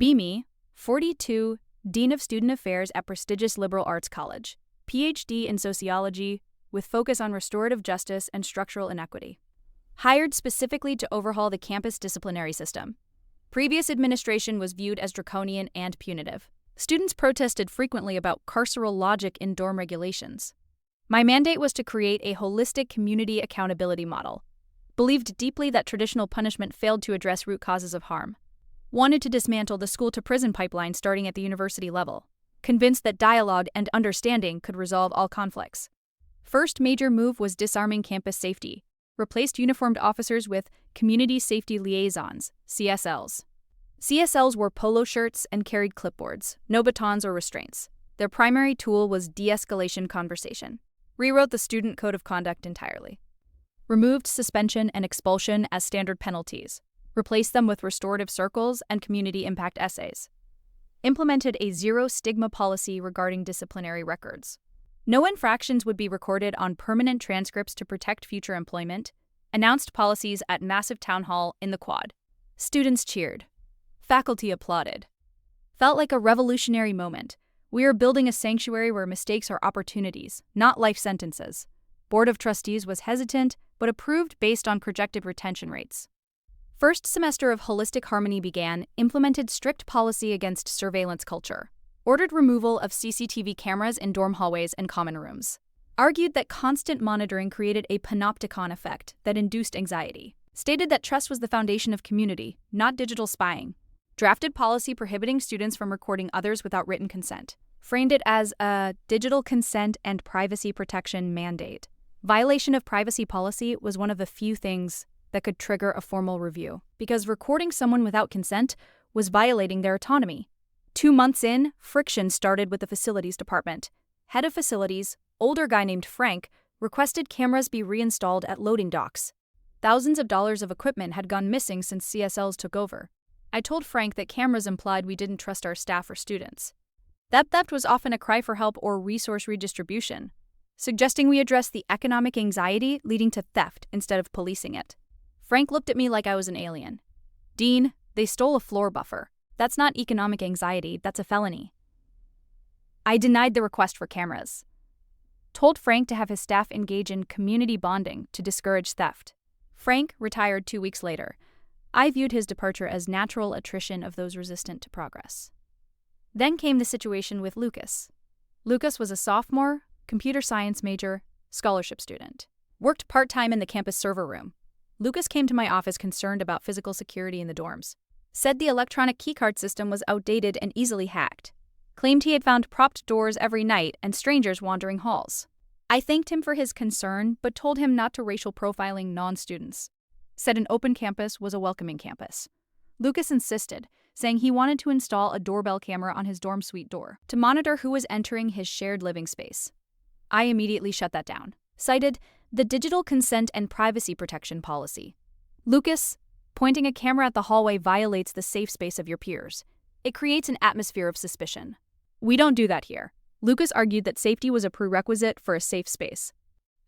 Bimi, 42, Dean of Student Affairs at prestigious liberal arts college, PhD in sociology with focus on restorative justice and structural inequity. Hired specifically to overhaul the campus disciplinary system. Previous administration was viewed as draconian and punitive. Students protested frequently about carceral logic in dorm regulations. My mandate was to create a holistic community accountability model. Believed deeply that traditional punishment failed to address root causes of harm. Wanted to dismantle the school-to-prison pipeline starting at the university level. Convinced that dialogue and understanding could resolve all conflicts. First major move was disarming campus safety. Replaced uniformed officers with community safety liaisons, CSLs. CSLs wore polo shirts and carried clipboards, no batons or restraints. Their primary tool was de-escalation conversation. Rewrote the student code of conduct entirely. Removed suspension and expulsion as standard penalties. Replaced them with restorative circles and community impact essays. Implemented a zero-stigma policy regarding disciplinary records. No infractions would be recorded on permanent transcripts to protect future employment. Announced policies at massive town hall in the quad. Students cheered. Faculty applauded. Felt like a revolutionary moment. We are building a sanctuary where mistakes are opportunities, not life sentences. Board of Trustees was hesitant, but approved based on projected retention rates. First semester of Holistic Harmony began, implemented strict policy against surveillance culture. Ordered removal of CCTV cameras in dorm hallways and common rooms. Argued that constant monitoring created a panopticon effect that induced anxiety. Stated that trust was the foundation of community, not digital spying. Drafted policy prohibiting students from recording others without written consent. Framed it as a digital consent and privacy protection mandate. Violation of privacy policy was one of the few things that could trigger a formal review, because recording someone without consent was violating their autonomy. 2 months in, friction started with the facilities department. Head of facilities, older guy named Frank, requested cameras be reinstalled at loading docks. Thousands of dollars of equipment had gone missing since CSLs took over. I told Frank that cameras implied we didn't trust our staff or students. That theft was often a cry for help or resource redistribution, suggesting we address the economic anxiety leading to theft instead of policing it. Frank looked at me like I was an alien. Dean, they stole a floor buffer. That's not economic anxiety, that's a felony. I denied the request for cameras. Told Frank to have his staff engage in community bonding to discourage theft. Frank retired 2 weeks later. I viewed his departure as natural attrition of those resistant to progress. Then came the situation with Lucas. Lucas was a sophomore, computer science major, scholarship student. Worked part-time in the campus server room. Lucas came to my office concerned about physical security in the dorms. Said the electronic keycard system was outdated and easily hacked. Claimed he had found propped doors every night and strangers wandering halls. I thanked him for his concern, but told him not to racial profiling non-students. Said an open campus was a welcoming campus. Lucas insisted, saying he wanted to install a doorbell camera on his dorm suite door to monitor who was entering his shared living space. I immediately shut that down. Cited the digital consent and privacy protection policy. Lucas, pointing a camera at the hallway violates the safe space of your peers. It creates an atmosphere of suspicion. We don't do that here. Lucas argued that safety was a prerequisite for a safe space.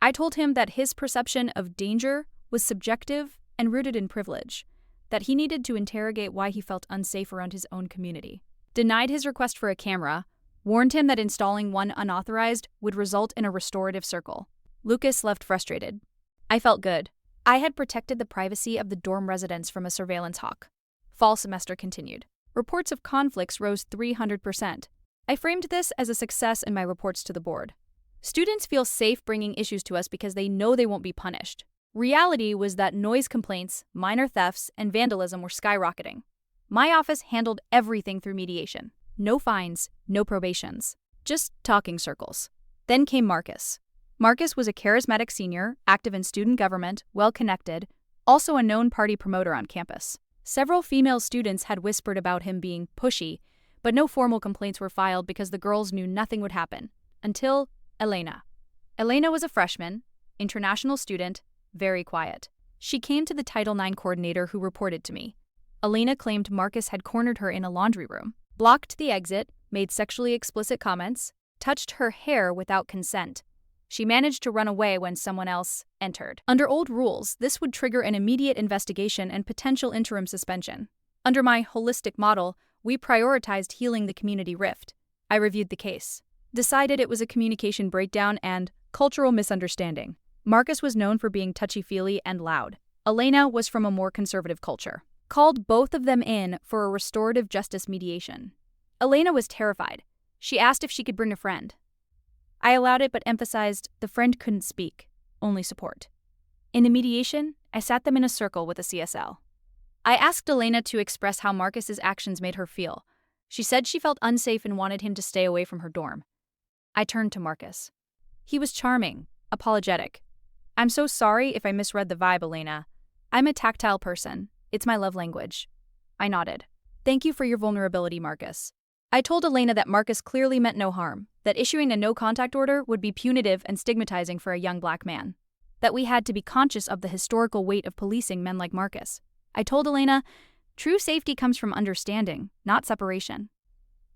I told him that his perception of danger was subjective and rooted in privilege, that he needed to interrogate why he felt unsafe around his own community. Denied his request for a camera, warned him that installing one unauthorized would result in a restorative circle. Lucas left frustrated. I felt good. I had protected the privacy of the dorm residents from a surveillance hawk. Fall semester continued. Reports of conflicts rose 300%. I framed this as a success in my reports to the board. Students feel safe bringing issues to us because they know they won't be punished. Reality was that noise complaints, minor thefts, and vandalism were skyrocketing. My office handled everything through mediation. No fines, no probations. Just talking circles. Then came Marcus. Marcus was a charismatic senior, active in student government, well-connected, also a known party promoter on campus. Several female students had whispered about him being pushy, but no formal complaints were filed because the girls knew nothing would happen. Until Elena. Elena was a freshman, international student, very quiet. She came to the Title IX coordinator who reported to me. Elena claimed Marcus had cornered her in a laundry room, blocked the exit, made sexually explicit comments, touched her hair without consent. She managed to run away when someone else entered. Under old rules, this would trigger an immediate investigation and potential interim suspension. Under my holistic model, We prioritized healing the community rift. I reviewed the case, decided it was a communication breakdown and cultural misunderstanding. Marcus was known for being touchy-feely and loud. Elena was from a more conservative culture. Called both of them in for a restorative justice mediation. Elena was terrified. She asked if she could bring a friend. I allowed it but emphasized the friend couldn't speak, only support. In the mediation, I sat them in a circle with a CSL. I asked Elena to express how Marcus's actions made her feel. She said she felt unsafe and wanted him to stay away from her dorm. I turned to Marcus. He was charming, apologetic. I'm so sorry if I misread the vibe, Elena. I'm a tactile person. It's my love language. I nodded. Thank you for your vulnerability, Marcus. I told Elena that Marcus clearly meant no harm, that issuing a no-contact order would be punitive and stigmatizing for a young black man, that we had to be conscious of the historical weight of policing men like Marcus. I told Elena, true safety comes from understanding, not separation.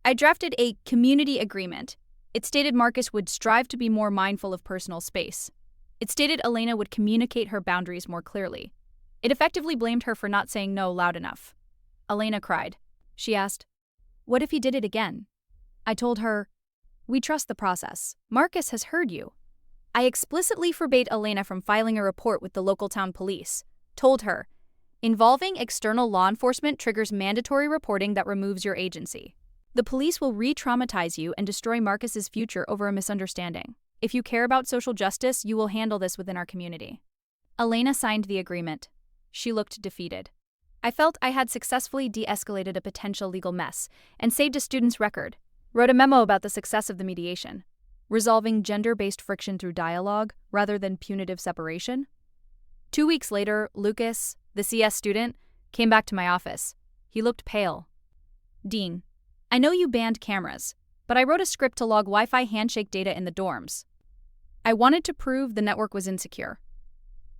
I drafted a community agreement. It stated Marcus would strive to be more mindful of personal space. It stated Elena would communicate her boundaries more clearly. It effectively blamed her for not saying no loud enough. Elena cried. She asked, "What if he did it again?" I told her, "We trust the process. Marcus has heard you." I explicitly forbade Elena from filing a report with the local town police. Told her, "Involving external law enforcement triggers mandatory reporting that removes your agency. The police will re-traumatize you and destroy Marcus's future over a misunderstanding. If you care about social justice, you will handle this within our community." Elena signed the agreement. She looked defeated. I felt I had successfully de-escalated a potential legal mess and saved a student's record. Wrote a memo about the success of the mediation. Resolving gender-based friction through dialogue rather than punitive separation. 2 weeks later, Lucas, the CS student, came back to my office. He looked pale. "Dean, I know you banned cameras, but I wrote a script to log Wi-Fi handshake data in the dorms. I wanted to prove the network was insecure.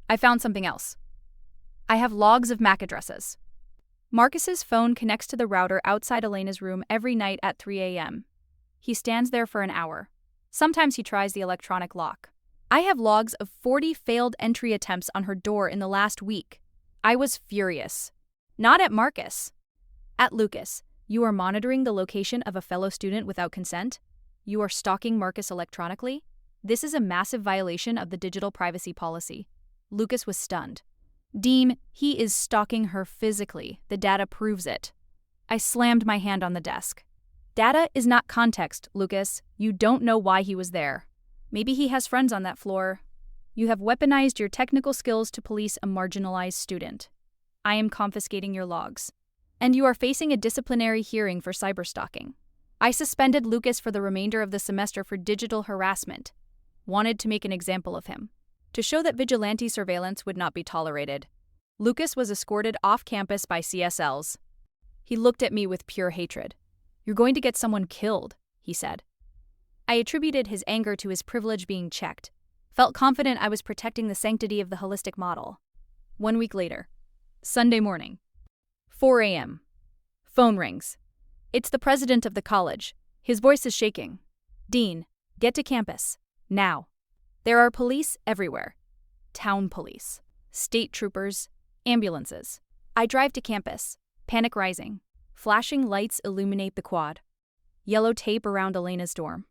I found something else. I have logs of MAC addresses. Marcus's phone connects to the router outside Elena's room every night at 3 a.m. He stands there for an hour. Sometimes he tries the electronic lock. I have logs of 40 failed entry attempts on her door in the last week. I was furious. Not at Marcus. At Lucas. You are monitoring the location of a fellow student without consent? You are stalking Marcus electronically? This is a massive violation of the digital privacy policy." Lucas was stunned. "Dean, he is stalking her physically. The data proves it." I slammed my hand on the desk. "Data is not context, Lucas. You don't know why he was there. Maybe he has friends on that floor. You have weaponized your technical skills to police a marginalized student. I am confiscating your logs. And you are facing a disciplinary hearing for cyberstalking." I suspended Lucas for the remainder of the semester for digital harassment. Wanted to make an example of him. To show that vigilante surveillance would not be tolerated. Lucas was escorted off campus by CSLs. He looked at me with pure hatred. "You're going to get someone killed," he said. I attributed his anger to his privilege being checked. Felt confident I was protecting the sanctity of the holistic model. 1 week later. Sunday morning. 4 a.m. Phone rings. It's the president of the college. His voice is shaking. "Dean, get to campus. Now." There are police everywhere. Town police. State troopers. Ambulances. I drive to campus. Panic rising. Flashing lights illuminate the quad. Yellow tape around Elena's dorm.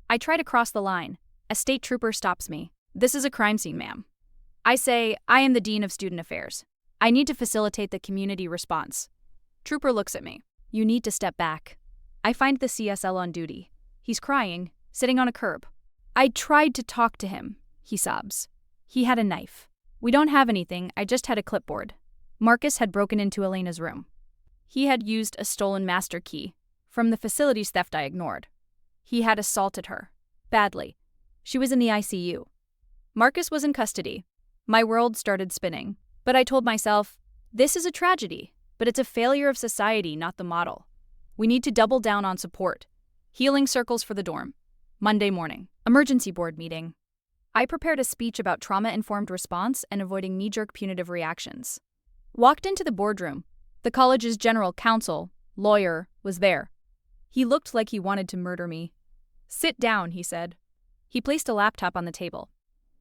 I try to cross the line. A state trooper stops me. "This is a crime scene, ma'am." I say, "I am the Dean of Student Affairs. I need to facilitate the community response." Trooper looks at me. "You need to step back." I find the CSL on duty. He's crying, sitting on a curb. "I tried to talk to him," he sobs. "He had a knife." "We don't have anything, I just had a clipboard." Marcus had broken into Elena's room. He had used a stolen master key from the facilities theft I ignored. He had assaulted her. Badly. She was in the ICU. Marcus was in custody. My world started spinning. But I told myself, this is a tragedy, but it's a failure of society, not the model. We need to double down on support. Healing circles for the dorm. Monday morning. Emergency board meeting. I prepared a speech about trauma-informed response and avoiding knee-jerk punitive reactions. Walked into the boardroom. The college's general counsel, lawyer, was there. He looked like he wanted to murder me. "Sit down," he said. He placed a laptop on the table.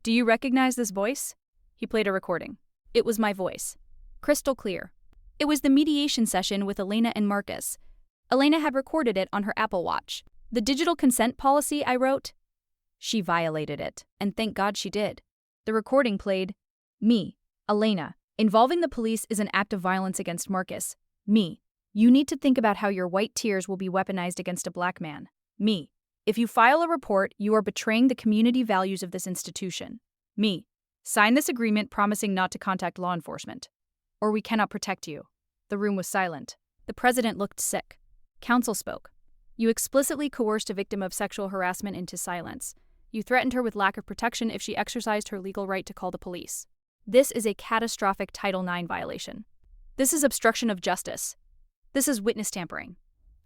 "Do you recognize this voice?" He played a recording. It was my voice. Crystal clear. It was the mediation session with Elena and Marcus. Elena had recorded it on her Apple Watch. The digital consent policy, I wrote? She violated it, and thank God she did. The recording played, me, Elena, involving the police is an act of violence against Marcus. Me, you need to think about how your white tears will be weaponized against a black man. Me, if you file a report, you are betraying the community values of this institution. Me, sign this agreement promising not to contact law enforcement, or we cannot protect you. The room was silent. The president looked sick. Counsel spoke. You explicitly coerced a victim of sexual harassment into silence. You threatened her with lack of protection if she exercised her legal right to call the police. This is a catastrophic Title IX violation. This is obstruction of justice. This is witness tampering.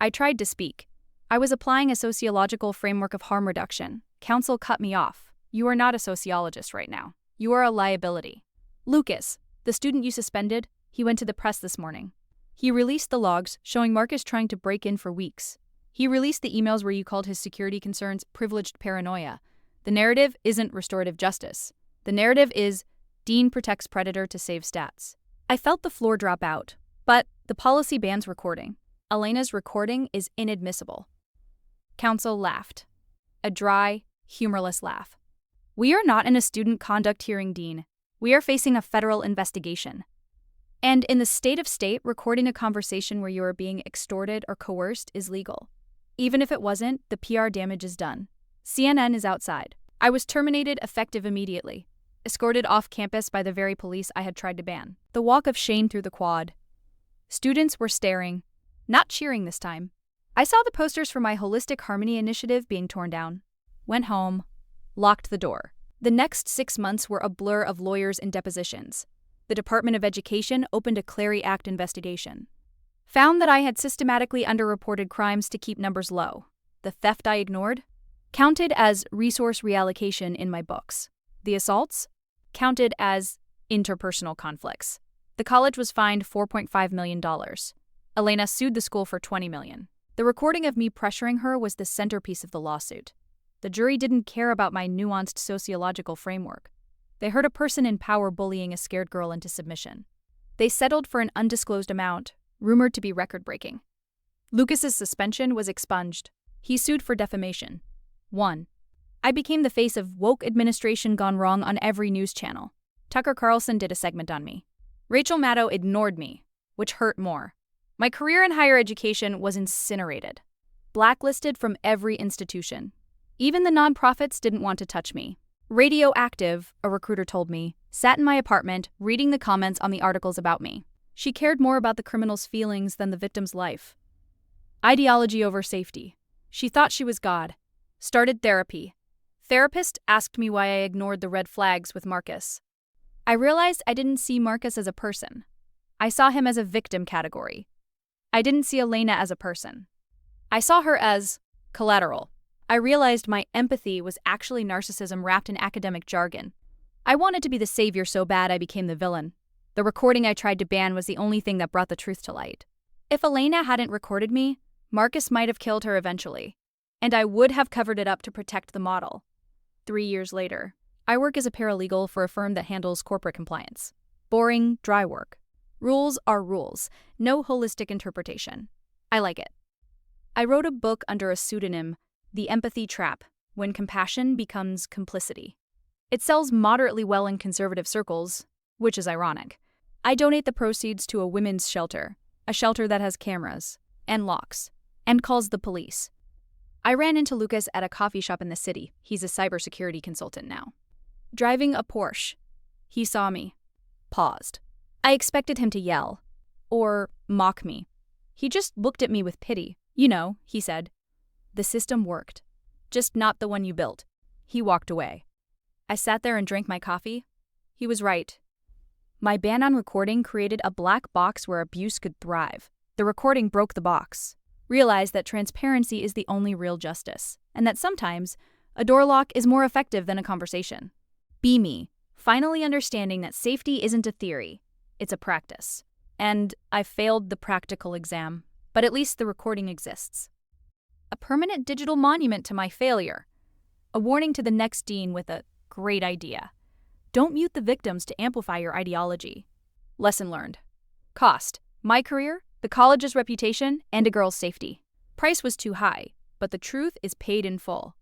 I tried to speak. I was applying a sociological framework of harm reduction. Counsel cut me off. You are not a sociologist right now. You are a liability. Lucas, the student you suspended, he went to the press this morning. He released the logs showing Marcus trying to break in for weeks. He released the emails where you called his security concerns privileged paranoia. The narrative isn't restorative justice. The narrative is Dean protects predator to save stats. I felt the floor drop out, but the policy bans recording. Elena's recording is inadmissible. Counsel laughed. A dry, humorless laugh. We are not in a student conduct hearing, Dean. We are facing a federal investigation. And in the state, recording a conversation where you are being extorted or coerced is legal. Even if it wasn't, the PR damage is done. CNN is outside. I was terminated effective immediately, escorted off campus by the very police I had tried to ban. The walk of shame through the quad. Students were staring, not cheering this time. I saw the posters for my Holistic Harmony initiative being torn down. Went home, locked the door. The next 6 months were a blur of lawyers and depositions. The Department of Education opened a Clary Act investigation. Found that I had systematically underreported crimes to keep numbers low. The theft I ignored? Counted as resource reallocation in my books. The assaults? Counted as interpersonal conflicts. The college was fined $4.5 million. Elena sued the school for $20 million. The recording of me pressuring her was the centerpiece of the lawsuit. The jury didn't care about my nuanced sociological framework. They heard a person in power bullying a scared girl into submission. They settled for an undisclosed amount, rumored to be record-breaking. Lucas's suspension was expunged. He sued for defamation. 1. I became the face of woke administration gone wrong on every news channel. Tucker Carlson did a segment on me. Rachel Maddow ignored me, which hurt more. My career in higher education was incinerated. Blacklisted from every institution. Even the nonprofits didn't want to touch me. Radioactive, a recruiter told me, sat in my apartment reading the comments on the articles about me. She cared more about the criminal's feelings than the victim's life. Ideology over safety. She thought she was God. Started therapy. Therapist asked me why I ignored the red flags with Marcus. I realized I didn't see Marcus as a person. I saw him as a victim category. I didn't see Elena as a person. I saw her as collateral. I realized my empathy was actually narcissism wrapped in academic jargon. I wanted to be the savior so bad I became the villain. The recording I tried to ban was the only thing that brought the truth to light. If Elena hadn't recorded me, Marcus might have killed her eventually, and I would have covered it up to protect the model. 3 years later, I work as a paralegal for a firm that handles corporate compliance. Boring, dry work. Rules are rules, no holistic interpretation. I like it. I wrote a book under a pseudonym, The Empathy Trap, When Compassion Becomes Complicity. It sells moderately well in conservative circles, which is ironic. I donate the proceeds to a women's shelter, a shelter that has cameras and locks, and calls the police. I ran into Lucas at a coffee shop in the city. He's a cybersecurity consultant now. Driving a Porsche. He saw me. Paused. I expected him to yell. Or mock me. He just looked at me with pity. You know, he said. The system worked. Just not the one you built. He walked away. I sat there and drank my coffee. He was right. My ban on recording created a black box where abuse could thrive. The recording broke the box. Realized that transparency is the only real justice, and that sometimes a door lock is more effective than a conversation. Be me, finally understanding that safety isn't a theory, it's a practice. And I failed the practical exam, but at least the recording exists. A permanent digital monument to my failure. A warning to the next dean with a great idea. Don't mute the victims to amplify your ideology. Lesson learned. Cost. My career, the college's reputation, and a girl's safety. Price was too high, but the truth is paid in full.